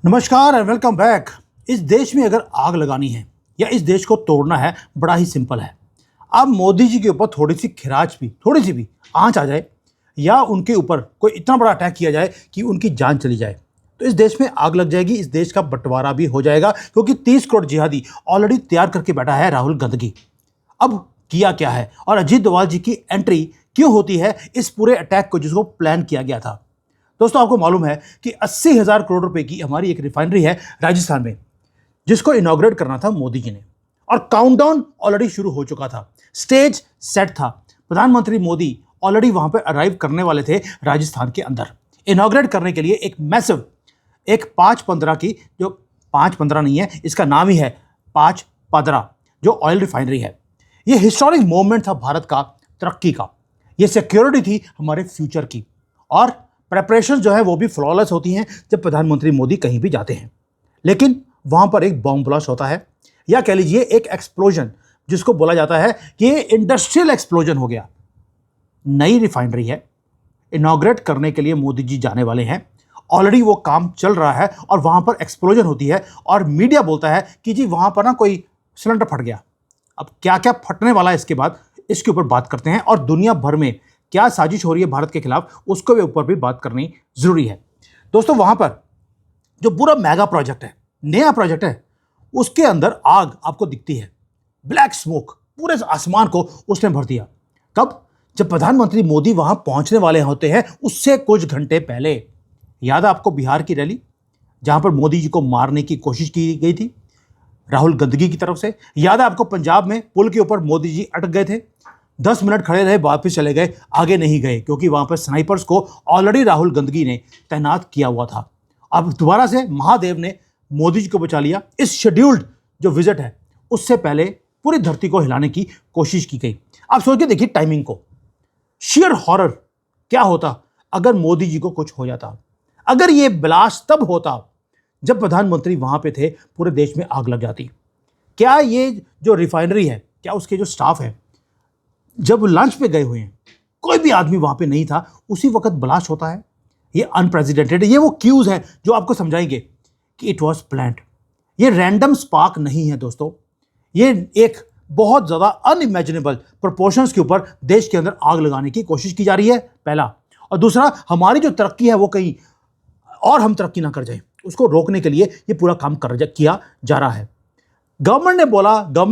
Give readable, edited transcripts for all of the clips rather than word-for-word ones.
नमस्कार and welcome back. इस देश में अगर आग लगानी है या इस देश को तोड़ना है, बड़ा ही सिंपल है। अब मोदी जी के ऊपर थोड़ी सी भी आंच आ जाए या उनके ऊपर कोई इतना बड़ा अटैक किया जाए कि उनकी जान चली जाए, तो इस देश में आग लग जाएगी। इस देश का बंटवारा भी हो जाएगा, क्योंकि 30 करोड़ जिहादी ऑलरेडी तैयार करके बैठा है राहुल गांधी। अब किया क्या है और अजीत डोभाल जी की एंट्री क्यों होती है इस पूरे अटैक को जिसको प्लान किया गया था। दोस्तों, आपको मालूम है कि 80,000 करोड़ रुपए की हमारी एक रिफाइनरी है राजस्थान में, जिसको इनॉग्रेट करना था मोदी जी ने, और काउंटडाउन ऑलरेडी शुरू हो चुका था। स्टेज सेट था। प्रधानमंत्री मोदी ऑलरेडी वहां पर अराइव करने वाले थे राजस्थान के अंदर इनॉग्रेट करने के लिए एक मैसिव, एक 5-15 की, जो 5-15 नहीं है, इसका नाम ही है 5-15, जो ऑयल रिफाइनरी है। यह हिस्टोरिक मोमेंट था भारत का तरक्की का। यह सिक्योरिटी थी हमारे फ्यूचर की, और प्रेपरेशन जो है वो भी फ्लॉलेस होती हैं जब प्रधानमंत्री मोदी कहीं भी जाते हैं। लेकिन वहां पर एक बॉम्ब ब्लास्ट होता है, या कह लीजिए एक एक्सप्लोजन, जिसको बोला जाता है कि ये इंडस्ट्रियल एक्सप्लोजन हो गया। नई रिफाइनरी है, इनॉग्रेट करने के लिए मोदी जी जाने वाले हैं, ऑलरेडी वो काम चल रहा है और वहां पर एक्सप्लोजन होती है, और मीडिया बोलता है कि जी वहां पर ना कोई सिलेंडर फट गया। अब क्या क्या फटने वाला है इसके बाद, इसके ऊपर बात करते हैं, और दुनिया भर में क्या साजिश हो रही है भारत के खिलाफ, उसके ऊपर भी बात करनी जरूरी है। दोस्तों, वहां पर जो पूरा मेगा प्रोजेक्ट है, नया प्रोजेक्ट है, उसके अंदर आग आपको दिखती है। ब्लैक स्मोक पूरे आसमान को उसने भर दिया। कब? जब प्रधानमंत्री मोदी वहां पहुंचने वाले होते हैं, उससे कुछ घंटे पहले। याद है आपको बिहार की रैली, जहां पर मोदी जी को मारने की कोशिश की गई थी राहुल गांधी की तरफ से? याद है आपको पंजाब में पुल के ऊपर मोदी जी अटक गए थे, 10 मिनट खड़े रहे, वापस चले गए, आगे नहीं गए, क्योंकि वहां पर स्नाइपर्स को ऑलरेडी राहुल गांधी ने तैनात किया हुआ था। अब दोबारा से महादेव ने मोदी जी को बचा लिया। इस शेड्यूल्ड जो विजिट है, उससे पहले पूरी धरती को हिलाने की कोशिश की गई। आप सोच के देखिए टाइमिंग को, शेयर हॉरर क्या होता अगर मोदी जी को कुछ हो जाता। अगर ये ब्लास्ट तब होता जब प्रधानमंत्री वहां पे थे, पूरे देश में आग लग जाती। क्या ये जो रिफाइनरी है, क्या उसके जो स्टाफ है, जब लंच पे गए हुए हैं, कोई भी आदमी वहां पे नहीं था, उसी वक्त ब्लास्ट होता है? ये अनप्रेसिडेंटेड, ये वो क्यूज हैं जो आपको समझाएंगे कि इट वाज प्लान्ड। ये रैंडम स्पार्क नहीं है दोस्तों, ये एक बहुत ज्यादा अनइमेजिनेबल प्रोपोर्शंस के ऊपर देश के अंदर आग लगाने की कोशिश की जा रही है, पहला। और दूसरा, हमारी जो तरक्की है वो कहीं और हम तरक्की ना कर जाए, उसको रोकने के लिए ये पूरा काम किया जा रहा है। गवर्नमेंट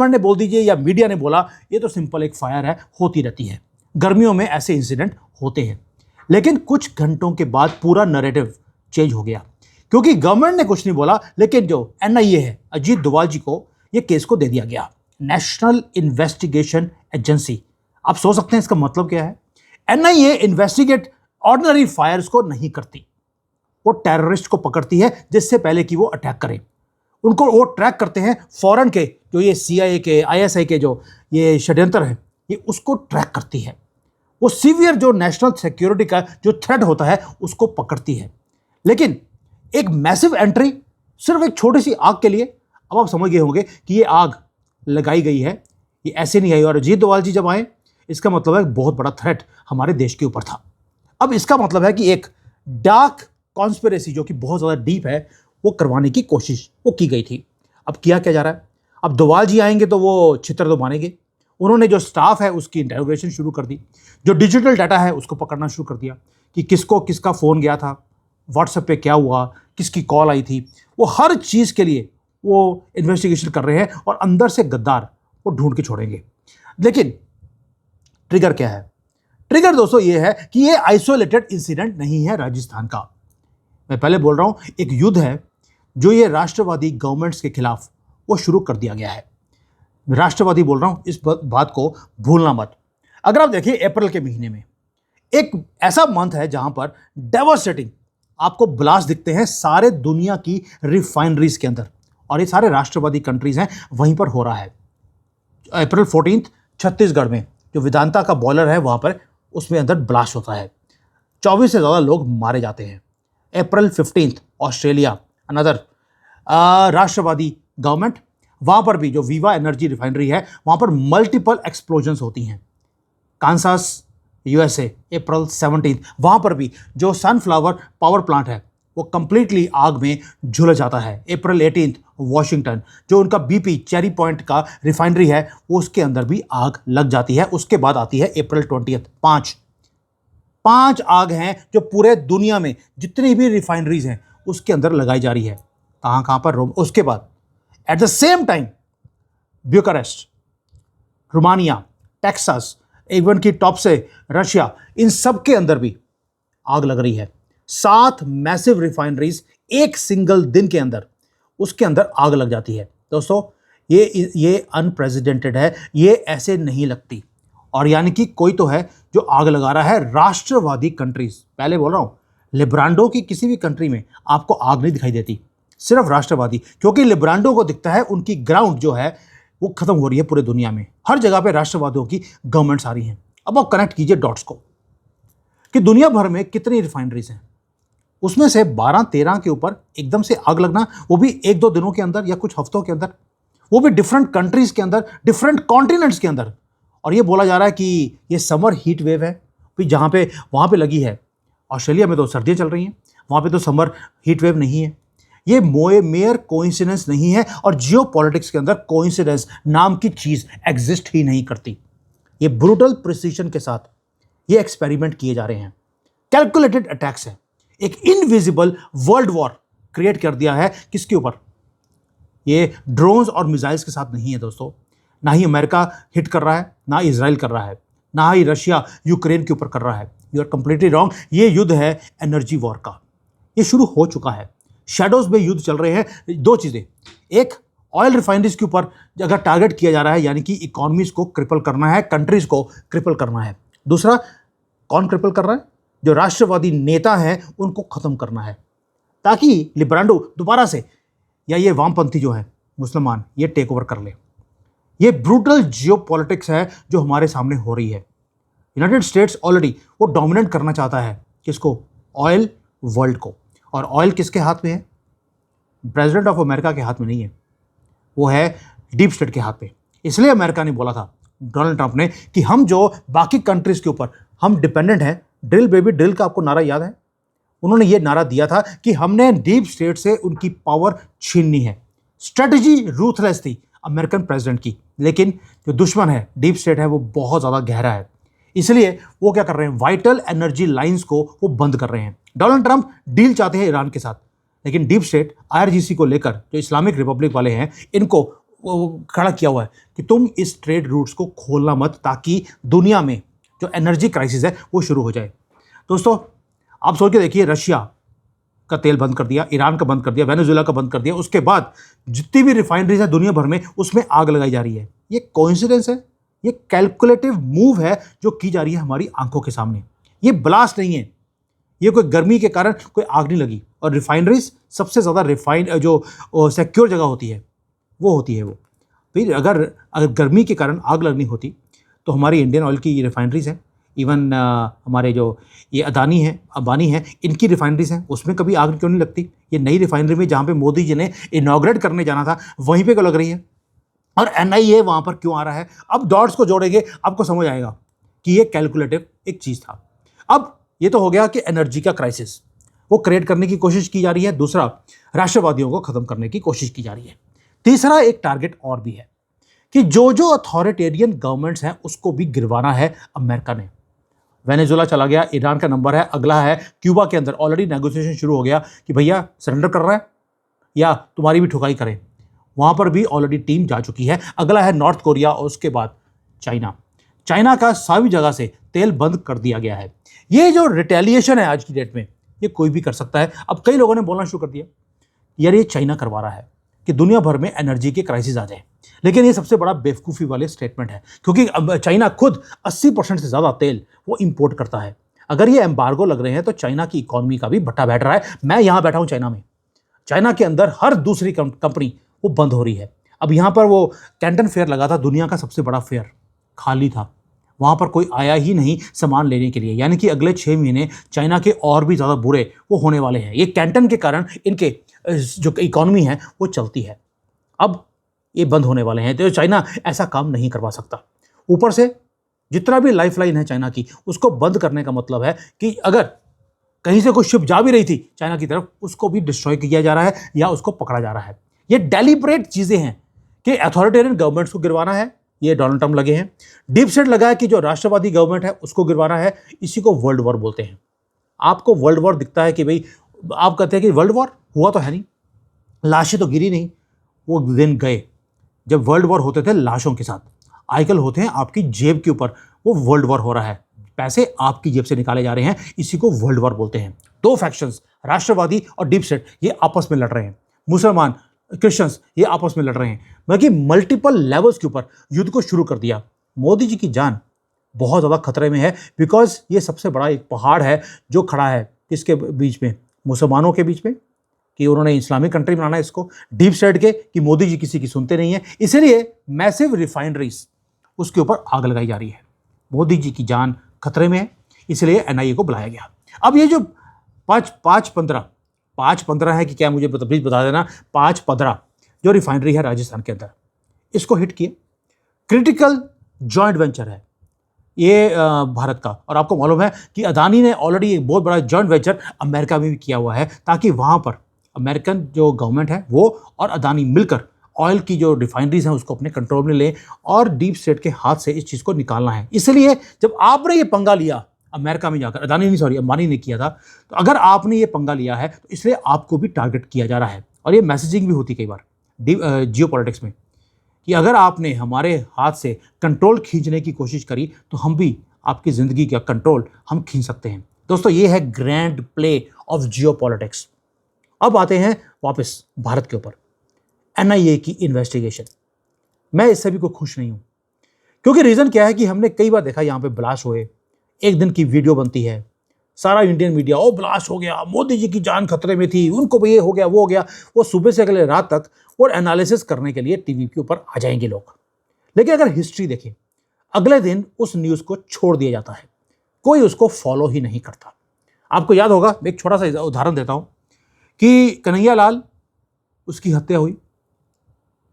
ने बोल दीजिए या मीडिया ने बोला, ये तो सिंपल एक फायर है, होती रहती है, गर्मियों में ऐसे इंसिडेंट होते हैं। लेकिन कुछ घंटों के बाद पूरा नैरेटिव चेंज हो गया, क्योंकि गवर्नमेंट ने कुछ नहीं बोला, लेकिन जो एनआईए है, अजीत डोभाल जी को ये केस को दे दिया गया, नेशनल इन्वेस्टिगेशन एजेंसी। आप सोच सकते हैं इसका मतलब क्या है? एनआईए इन्वेस्टिगेट ऑर्डिनरी फायर्स को नहीं करती, वो टेररिस्ट को पकड़ती है जिससे पहले कि वो अटैक करे। उनको वो ट्रैक करते हैं फॉरेन के, जो ये सीआईए के, आईएसआई के जो ये षड्यंत्र है, ये उसको ट्रैक करती है। वो सीवियर जो नेशनल सिक्योरिटी का जो थ्रेट होता है, उसको पकड़ती है। लेकिन एक मैसिव एंट्री सिर्फ एक छोटी सी आग के लिए, अब आप समझ गए होंगे कि ये आग लगाई गई है, ये ऐसे नहीं आई। और अजीत डोभाल जी जब आए, इसका मतलब है बहुत बड़ा थ्रेट हमारे देश के ऊपर था। अब इसका मतलब है कि एक डार्क कॉन्स्पिरेसी जो कि बहुत ज्यादा डीप है, वो करवाने की कोशिश वो की गई थी। अब किया क्या जा रहा है? अब डोभाल जी आएंगे तो वो छितर तो मानेंगे। उन्होंने जो स्टाफ है उसकी इंटेरोगेशन शुरू कर दी, जो डिजिटल डाटा है उसको पकड़ना शुरू कर दिया कि किसको किसका फ़ोन गया था, व्हाट्सएप पे क्या हुआ, किसकी कॉल आई थी, वो हर चीज़ के लिए वो इन्वेस्टिगेशन कर रहे हैं, और अंदर से गद्दार वो ढूंढ के छोड़ेंगे। लेकिन ट्रिगर क्या है? ट्रिगर दोस्तों ये है कि ये आइसोलेटेड इंसिडेंट नहीं है राजस्थान का। मैं पहले बोल रहा हूं, एक युद्ध है जो ये राष्ट्रवादी गवर्नमेंट्स के खिलाफ वो शुरू कर दिया गया है। राष्ट्रवादी बोल रहा हूं, इस बात को भूलना मत। अगर आप देखिए, अप्रैल के महीने में एक ऐसा मंथ है जहां पर डेवास्टेटिंग आपको ब्लास्ट दिखते हैं सारे दुनिया की रिफाइनरीज के अंदर, और ये सारे राष्ट्रवादी कंट्रीज हैं, वहीं पर हो रहा है। अप्रैल 14 छत्तीसगढ़ में जो वेदांता का बॉयलर है, वहां पर उसमें अंदर ब्लास्ट होता है, 24 से ज़्यादा लोग मारे जाते हैं। अप्रैल 15 ऑस्ट्रेलिया, अनदर राष्ट्रवादी गवर्नमेंट, वहां पर भी जो वीवा एनर्जी रिफाइनरी है, वहां पर मल्टीपल एक्सप्लोजन्स होती हैं। कांसास यूएसए, अप्रैल 17 वहां पर भी जो सनफ्लावर पावर प्लांट है, वो कंप्लीटली आग में झुलस जाता है। अप्रैल 18 वॉशिंगटन, जो उनका बीपी चेरी पॉइंट का रिफाइनरी है, वो उसके अंदर भी आग लग जाती है। उसके बाद आती है अप्रैल 20, पांच आग हैं जो पूरे दुनिया में जितनी भी रिफाइनरीज हैं उसके अंदर लगाई जा रही है। कहां कहां पर? रोम। उसके बाद at the same time Bucharest, Romania, Texas, even की टॉप से रशिया, इन सब के अंदर भी आग लग रही है। 7 मैसिव रिफाइनरीज एक सिंगल दिन के अंदर उसके अंदर आग लग जाती है। दोस्तों, ये अनप्रेसिडेंटेड है, ये ऐसे नहीं लगती। और यानी कि कोई तो है जो आग लगा रहा है। राष्ट्रवादी कंट्रीज, पहले बोल रहा हूं, लिब्रांडो की किसी भी कंट्री में आपको आग नहीं दिखाई देती, सिर्फ राष्ट्रवादी, क्योंकि लिब्रांडो को दिखता है उनकी ग्राउंड जो है वो खत्म हो रही है पूरे दुनिया में। हर जगह पे राष्ट्रवादियों की गवर्नमेंट्स आ रही हैं। अब आप कनेक्ट कीजिए डॉट्स को कि दुनिया भर में कितनी रिफाइनरीज हैं, उसमें से 12-13 के ऊपर एकदम से आग लगना, वो भी 1-2 दिनों के अंदर या कुछ हफ्तों के अंदर, वो भी डिफरेंट कंट्रीज के अंदर, डिफरेंट कॉन्टिनेंट्स के अंदर। और ये बोला जा रहा है कि ये समर हीट वेव है, फिर जहाँ पे वहाँ पे लगी है। ऑस्ट्रेलिया में तो सर्दियाँ चल रही हैं, वहाँ पे तो समर हीट वेव नहीं है। ये मेयर कोइंसिडेंस नहीं है, और जियो पॉलिटिक्स के अंदर कोइंसिडेंस नाम की चीज़ एग्जिस्ट ही नहीं करती। ये ब्रूटल प्रिसीजन के साथ ये एक्सपेरिमेंट किए जा रहे हैं, कैलकुलेटेड अटैक्स है। एक इनविजिबल वर्ल्ड वॉर क्रिएट कर दिया है किसके ऊपर? ये ड्रोन्स और मिसाइल्स के साथ नहीं है दोस्तों। ना ही अमेरिका हिट कर रहा है, ना इजराइल कर रहा है, ना ही रशिया यूक्रेन के ऊपर कर रहा है। You are completely wrong. ये युद्ध है एनर्जी वॉर का। ये शुरू हो चुका है, शैडोज में युद्ध चल रहे हैं। 2 चीज़ें, एक ऑयल रिफाइनरीज के ऊपर अगर टारगेट किया जा रहा है, यानी कि इकोनॉमीज को क्रिपल करना है, कंट्रीज को क्रिपल करना है। दूसरा, कौन क्रिपल कर रहा है? जो राष्ट्रवादी नेता हैं उनको खत्म करना है, ताकि लिब्रांडो दोबारा से, या ये वामपंथी जो है मुसलमान, ये टेक ओवर कर ले। ये ब्रूटल जियोपॉलिटिक्स है जो हमारे सामने हो रही है। यूनाइटेड स्टेट्स ऑलरेडी वो डोमिनेट करना चाहता है किसको? ऑयल वर्ल्ड को। और ऑयल किसके हाथ में है? प्रेसिडेंट ऑफ अमेरिका के हाथ में नहीं है, वो है डीप स्टेट के हाथ पे। इसलिए अमेरिका ने बोला था, डोनाल्ड ट्रंप ने, कि हम जो बाकी कंट्रीज के ऊपर हम डिपेंडेंट हैं। ड्रिल बेबी ड्रिल का आपको नारा याद है? उन्होंने ये नारा दिया था कि हमने डीप स्टेट से उनकी पावर छीननी है। स्ट्रेटजी रूथलेस थी अमेरिकन प्रेसिडेंट की, लेकिन जो दुश्मन है डीप स्टेट है वो बहुत ज़्यादा गहरा है। इसलिए वो क्या कर रहे हैं? वाइटल एनर्जी लाइंस को वो बंद कर रहे हैं। डोनाल्ड ट्रंप डील चाहते हैं ईरान के साथ, लेकिन डीप स्टेट IRGC को लेकर, जो इस्लामिक रिपब्लिक वाले हैं, इनको खड़ा किया हुआ है कि तुम इस ट्रेड रूट्स को खोलना मत, ताकि दुनिया में जो एनर्जी क्राइसिस है वो शुरू हो जाए। दोस्तों, आप सोच के देखिए, रशिया का तेल बंद कर दिया, ईरान का बंद कर दिया, वेनेजुएला का बंद कर दिया, उसके बाद जितनी भी रिफाइनरीज है दुनिया भर में, उसमें आग लगाई जा रही है। ये कोइंसिडेंस है? ये कैलकुलेटिव मूव है जो की जा रही है हमारी आंखों के सामने। ये ब्लास्ट नहीं है, ये कोई गर्मी के कारण कोई आग नहीं लगी। और रिफाइनरीज सबसे ज़्यादा जो सिक्योर जगह होती है वो होती है वो। फिर अगर गर्मी के कारण आग लगनी होती तो हमारी इंडियन ऑयल की रिफाइनरीज हैं, इवन हमारे जो ये अदानी है, अंबानी है, इनकी रिफाइनरीज हैं, उसमें कभी आग क्यों नहीं लगती? ये नई रिफाइनरी में जहाँ पे मोदी जी ने इनॉग्रेट करने जाना था वहीं पे क्यों लग रही है? और NIA वहाँ पर क्यों आ रहा है? अब डॉट्स को जोड़ेंगे, आपको समझ आएगा कि ये कैलकुलेटिव एक चीज़ था। अब ये तो हो गया कि एनर्जी का क्राइसिस वो क्रिएट करने की कोशिश की जा रही है। दूसरा, राष्ट्रवादियों को खत्म करने की कोशिश की जा रही है। तीसरा, एक टारगेट और भी है कि जो अथॉरिटेरियन गवर्नमेंट्स हैं उसको भी गिरवाना है अमेरिका ने। वेनेजुएला चला गया, ईरान का नंबर है, अगला है क्यूबा के अंदर ऑलरेडी नेगोशिएशन शुरू हो गया कि भैया सरेंडर कर रहा है या तुम्हारी भी ठुकाई करें। वहाँ पर भी ऑलरेडी टीम जा चुकी है। अगला है नॉर्थ कोरिया, और उसके बाद चाइना का सभी जगह से तेल बंद कर दिया गया है। ये जो रिटेलिएशन है आज की डेट में, ये कोई भी कर सकता है। अब कई लोगों ने बोलना शुरू कर दिया, यार ये चाइना करवा रहा है कि दुनिया भर में एनर्जी के क्राइसिस आ जाए। लेकिन ये सबसे बड़ा बेवकूफ़ी वाले स्टेटमेंट है, क्योंकि अब चाइना खुद 80% से ज़्यादा तेल वो इंपोर्ट करता है। अगर ये एम्बार्गो लग रहे हैं तो चाइना की इकोनॉमी का भी भट्टा बैठ रहा है। मैं यहाँ बैठा हूँ चाइना में, चाइना के अंदर हर दूसरी कंपनी वो बंद हो रही है। अब यहाँ पर वो कैंटन फेयर लगा था, दुनिया का सबसे बड़ा फेयर, खाली था। वहाँ पर कोई आया ही नहीं सामान लेने के लिए। यानी कि अगले 6 महीने चाइना के और भी ज़्यादा बुरे वो होने वाले हैं। ये कैंटन के कारण इनके जो इकोनॉमी है वो चलती है। अब ये बंद होने वाले हैं, तो चाइना ऐसा काम नहीं करवा सकता। ऊपर से जितना भी लाइफलाइन है चाइना की, उसको बंद करने का मतलब है कि अगर कहीं से कोई शिप जा भी रही थी चाइना की तरफ, उसको भी डिस्ट्रॉय किया जा रहा है या उसको पकड़ा जा रहा है। ये डेलिब्रेट चीजें हैं कि अथॉरिटेरियन गवर्नमेंट्स को गिरवाना है, ये डोनाल्ड ट्रम्प लगे हैं। डीप स्टेट लगा है कि जो राष्ट्रवादी गवर्नमेंट है उसको गिरवाना है, इसी को वर्ल्ड वॉर बोलते हैं। आपको वर्ल्ड वॉर दिखता है कि भाई, आप कहते हैं कि वर्ल्ड वॉर हुआ तो है नहीं, लाशें तो गिरी नहीं, वो दिन गए जब वर्ल्ड वॉर होते थे लाशों के साथ। आजकल होते हैं आपकी जेब के ऊपर, वो वर्ल्ड वॉर हो रहा है, पैसे आपकी जेब से निकाले जा रहे हैं, इसी को वर्ल्ड वॉर बोलते हैं। दो फैक्शंस, राष्ट्रवादी और डीप स्टेट, ये आपस में लड़ रहे हैं। मुसलमान, क्रिश्चियंस, ये आपस में लड़ रहे हैं, बल्कि मल्टीपल लेवल्स के ऊपर युद्ध को शुरू कर दिया। मोदी जी की जान बहुत ज़्यादा खतरे में है, बिकॉज ये सबसे बड़ा एक पहाड़ है जो खड़ा है किसके बीच में, मुसलमानों के बीच में, कि उन्होंने इस्लामिक कंट्री बनाना है इसको, डीप स्टेट के कि मोदी जी किसी की सुनते नहीं है, इसलिए मैसिव रिफाइनरीज उसके ऊपर आग लगाई जा रही है। मोदी जी की जान खतरे में है, इसलिए एनआईए को बुलाया गया। अब ये जो 5-15 है कि क्या, मुझे प्लीज बता देना, 5-15 जो रिफाइनरी है राजस्थान के अंदर, इसको हिट किए। क्रिटिकल जॉइंट वेंचर है ये भारत का, और आपको मालूम है कि अदानी ने ऑलरेडी एक बहुत बड़ा जॉइंट वेंचर अमेरिका में भी किया हुआ है, ताकि वहाँ पर अमेरिकन जो गवर्नमेंट है वो और अदानी मिलकर ऑयल की जो रिफाइनरीज हैं उसको अपने कंट्रोल में ले, और डीप स्टेट के हाथ से इस चीज़ को निकालना है। इसलिए जब आपने ये पंगा लिया अमेरिका में जाकर, अदानी नहीं, सॉरी, अंबानी ने किया था, तो अगर आपने ये पंगा लिया है तो इसलिए आपको भी टारगेट किया जा रहा है। और ये मैसेजिंग भी होती कई बार जियो पॉलिटिक्स में, कि अगर आपने हमारे हाथ से कंट्रोल खींचने की कोशिश करी तो हम भी आपकी ज़िंदगी का कंट्रोल हम खींच सकते हैं। दोस्तों, ये है grand play of Jio politics. अब आते हैं वापस भारत के ऊपर, एनआईए की इन्वेस्टिगेशन। मैं इससे भी कोई खुश नहीं हूँ, क्योंकि रीज़न क्या है कि हमने कई बार देखा यहाँ पे ब्लास्ट हुए, एक दिन की वीडियो बनती है, सारा इंडियन मीडिया ओ ब्लास्ट हो गया, मोदी जी की जान खतरे में थी, उनको भी ये हो गया वो हो गया, वो सुबह से अगले रात तक वो एनालिसिस करने के लिए टीवी के ऊपर आ जाएंगे लोग। लेकिन अगर हिस्ट्री देखें, अगले दिन उस न्यूज़ को छोड़ दिया जाता है, कोई उसको फॉलो ही नहीं करता। आपको याद होगा, मैं एक छोटा सा उदाहरण देता हूँ कि कन्हैया लाल, उसकी हत्या हुई,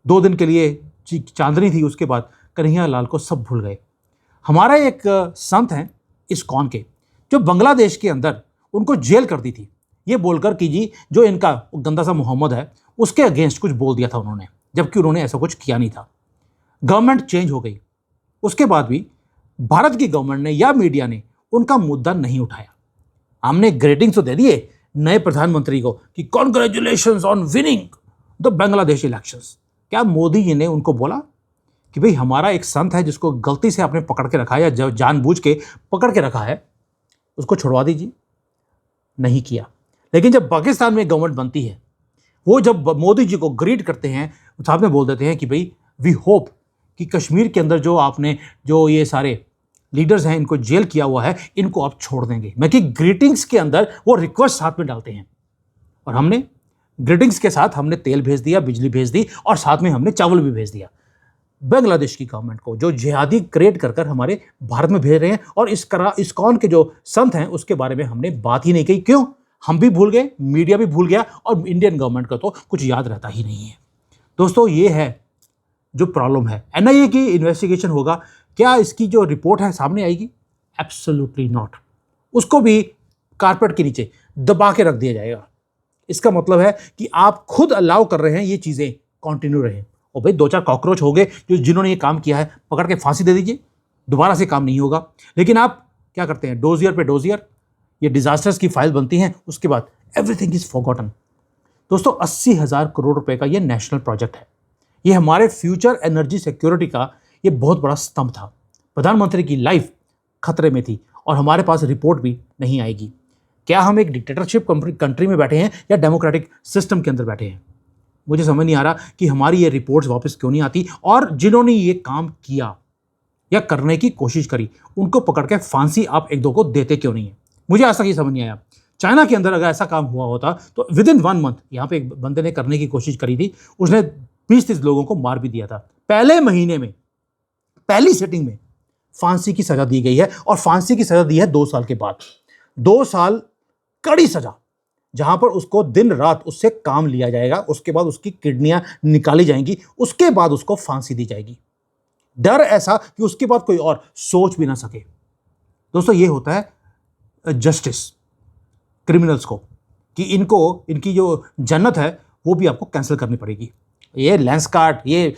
2 दिन के लिए चांदनी थी, उसके बाद कन्हैया लाल को सब भूल गए। हमारा एक संत हैं इस्कॉन के, जो बांग्लादेश के अंदर उनको जेल कर दी थी, ये बोलकर कि जी जो इनका गंदा सा मोहम्मद है उसके अगेंस्ट कुछ बोल दिया था उन्होंने, जबकि उन्होंने ऐसा कुछ किया नहीं था। गवर्नमेंट चेंज हो गई, उसके बाद भी भारत की गवर्नमेंट ने या मीडिया ने उनका मुद्दा नहीं उठाया। हमने ग्रेटिंग्स तो दे दिए नए प्रधानमंत्री को कि congratulations on winning the Bangladesh elections. क्या मोदी जी ने उनको बोला कि भाई हमारा एक संत है जिसको गलती से आपने पकड़ के रखा है या जानबूझ के पकड़ के रखा है, उसको छुड़वा दीजिए? नहीं किया। लेकिन जब पाकिस्तान में गवर्नमेंट बनती है, वो जब मोदी जी को ग्रीट करते हैं, सामने बोल देते हैं कि भाई वी होप कि कश्मीर के अंदर जो आपने जो ये सारे लीडर्स हैं इनको जेल किया हुआ है, इनको आप छोड़ देंगे। मैं कि ग्रीटिंग्स के अंदर वो रिक्वेस्ट साथ में डालते हैं, और हमने ग्रीटिंग्स के साथ हमने तेल भेज दिया, बिजली भेज दी, और साथ में हमने चावल भी भेज दिया बांग्लादेश की गवर्नमेंट को, जो जिहादी क्रिएट कर कर हमारे भारत में भेज रहे हैं। और इस्कॉन के जो संत हैं उसके बारे में हमने बात ही नहीं की। क्यों? हम भी भूल गए, मीडिया भी भूल गया, और इंडियन गवर्नमेंट का तो कुछ याद रहता ही नहीं है। दोस्तों, ये है जो प्रॉब्लम है। एनआईए की इन्वेस्टिगेशन होगा, क्या इसकी जो रिपोर्ट है सामने आएगी? Absolutely not. उसको भी कारपेट के नीचे दबा के रख दिया जाएगा। इसका मतलब है कि आप खुद अलाउ कर रहे हैं ये चीज़ें कंटिन्यू रहें। और भाई 2-4 कॉकरोच हो गए जिन्होंने ये काम किया है, पकड़ के फांसी दे दीजिए, दोबारा से काम नहीं होगा। लेकिन आप क्या करते हैं? डोजियर पे डोजियर, ये डिजास्टर्स की फाइल बनती हैं, उसके बाद एवरीथिंग इज फॉरगॉटन। दोस्तों, 80,000 करोड़ रुपए का ये नेशनल प्रोजेक्ट है। ये हमारे फ्यूचर एनर्जी सिक्योरिटी का ये बहुत बड़ा स्तंभ था। प्रधानमंत्री की लाइफ खतरे में थी, और हमारे पास रिपोर्ट भी नहीं आएगी। क्या हम एक डिक्टेटरशिप कंट्री में बैठे हैं या डेमोक्रेटिक सिस्टम के अंदर बैठे हैं? मुझे समझ नहीं आ रहा कि हमारी ये रिपोर्ट्स वापस क्यों नहीं आती, और जिन्होंने ये काम किया या करने की कोशिश करी उनको पकड़ के फांसी आप 1-2 को देते क्यों नहीं है? मुझे आज तक ये समझ नहीं आया। चाइना के अंदर अगर ऐसा काम हुआ होता तो विद इन 1 मंथ, यहाँ पे एक बंदे ने करने की कोशिश करी थी, उसने 20-30 लोगों को मार भी दिया था। पहले महीने में, पहली सेटिंग में फांसी की सजा दी गई है, और फांसी की सजा दी है 2 साल के बाद। 2 साल कड़ी सजा, जहां पर उसको दिन रात उससे काम लिया जाएगा, उसके बाद उसकी किडनियां निकाली जाएंगी, उसके बाद उसको फांसी दी जाएगी। डर ऐसा कि उसके बाद कोई और सोच भी ना सके। दोस्तों, ये होता है जस्टिस। क्रिमिनल्स को कि इनको इनकी जो जन्नत है वो भी आपको कैंसिल करनी पड़ेगी। ये लेंसकार्ट, ये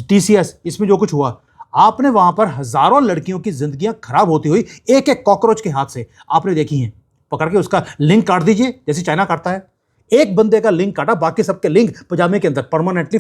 TCS, इसमें जो कुछ हुआ, आपने वहां पर हजारों लड़कियों की जिंदगियां खराब होती हुई एक एक कॉकरोच के हाथ से आपने देखी हैं। पकड़ के उसका लिंक काट दीजिए जैसे चाइना काटता है। एक बंदे का लिंक काटा, बाकी सबके लिंक पजामे के अंदर परमानेंटली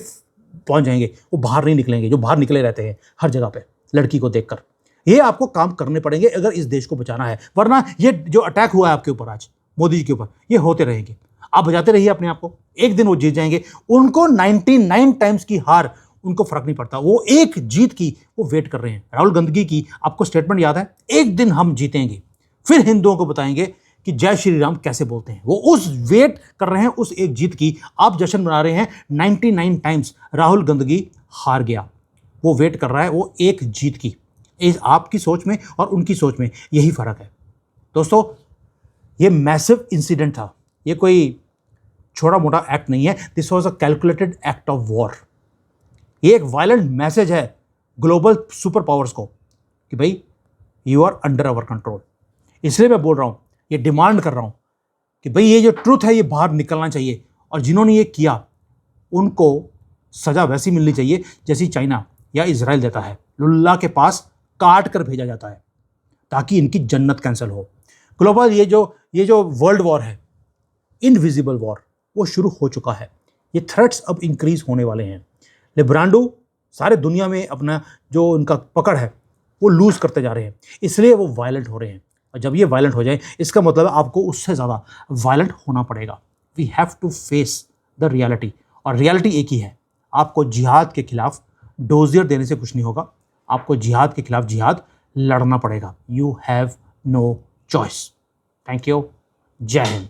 पहुंच जाएंगे, वो बाहर नहीं निकलेंगे, जो बाहर निकले रहते हैं हर जगह पे लड़की को देखकर। ये आपको काम करने पड़ेंगे अगर इस देश को बचाना है, वरना ये जो अटैक हुआ है आपके ऊपर आज मोदी जी के ऊपर, ये होते रहेंगे। आप बचाते रहिए अपने आप को, एक दिन वो जीत जाएंगे। उनको 99 टाइम्स की हार उनको फर्क नहीं पड़ता, वो एक जीत की वो वेट कर रहे हैं। राहुल गांधी की आपको स्टेटमेंट याद है, एक दिन हम जीतेंगे, फिर हिंदुओं को बताएंगे कि जय श्री राम कैसे बोलते हैं। वो उस वेट कर रहे हैं उस एक जीत की। आप जश्न मना रहे हैं 99 टाइम्स राहुल गांधी हार गया, वो वेट कर रहा है वो एक जीत की। इस आपकी सोच में और उनकी सोच में यही फर्क है दोस्तों। ये मैसिव इंसिडेंट था, ये कोई छोटा मोटा एक्ट नहीं है। This was a calculated act of war. ये एक वायलेंट मैसेज है ग्लोबल सुपर पावर्स को कि भाई you are under our control. इसलिए मैं बोल रहा हूं, ये डिमांड कर रहा हूं कि भाई ये जो ट्रूथ है ये बाहर निकलना चाहिए, और जिन्होंने ये किया उनको सजा वैसी मिलनी चाहिए जैसी चाइना या इजराइल देता है, लुल्ला के पास काट कर भेजा जाता है ताकि इनकी जन्नत कैंसिल हो। ग्लोबल ये जो वर्ल्ड वॉर है, इनविजिबल वॉर, वो शुरू हो चुका है। ये थ्रेट्स अब इंक्रीज होने वाले हैं। लिब्रांडो सारे दुनिया में अपना जो उनका पकड़ है वो लूज करते जा रहे हैं, इसलिए वो वायलेंट हो रहे हैं। और जब ये वायलेंट हो जाए इसका मतलब आपको उससे ज़्यादा वायलेंट होना पड़ेगा। We have to face the reality, और रियलिटी एक ही है, आपको जिहाद के खिलाफ डोजियर देने से कुछ नहीं होगा, आपको जिहाद के खिलाफ जिहाद लड़ना पड़ेगा। You have no choice. Thank you. जय हिंद।